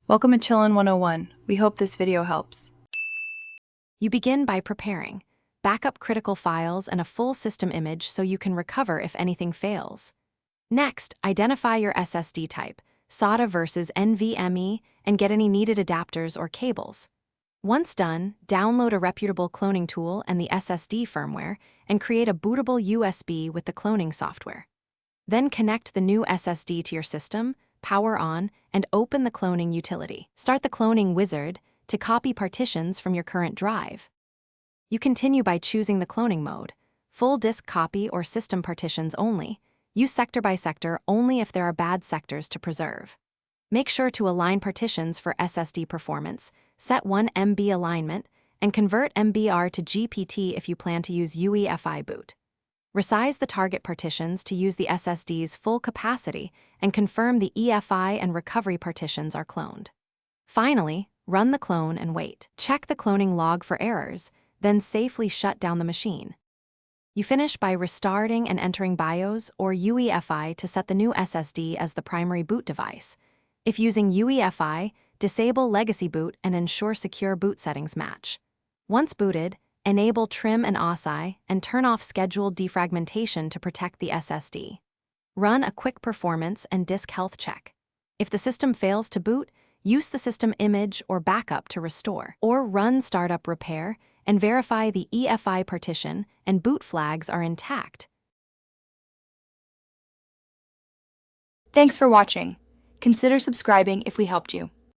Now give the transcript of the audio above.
Welcome to Chillin' 101. We hope this video helps. You begin by preparing. Backup critical files and a full system image so you can recover if anything fails. Next, identify your SSD type, SATA versus NVMe, and get any needed adapters or cables. Once done, download a reputable cloning tool and the SSD firmware, and create a bootable USB with the cloning software. Then connect the new SSD to your system, power on, and open the cloning utility. Start the cloning wizard to copy partitions from your current drive. You continue by choosing the cloning mode, full disk copy or system partitions only. Use sector by sector only if there are bad sectors to preserve. Make sure to align partitions for SSD performance, set 1 MB alignment, and convert MBR to GPT if you plan to use UEFI boot. Resize the target partitions to use the SSD's full capacity and confirm the EFI and recovery partitions are cloned. Finally, run the clone and wait. Check the cloning log for errors, then safely shut down the machine. You finish by restarting and entering BIOS or UEFI to set the new SSD as the primary boot device. If using UEFI, disable legacy boot and ensure secure boot settings match. Once booted, enable trim and OSI and turn off scheduled defragmentation to protect the SSD. Run a quick performance and disk health check. If the system fails to boot, use the system image or backup to restore, or run startup repair and verify the EFI partition and boot flags are intact. Thanks for watching. Consider subscribing if we helped you.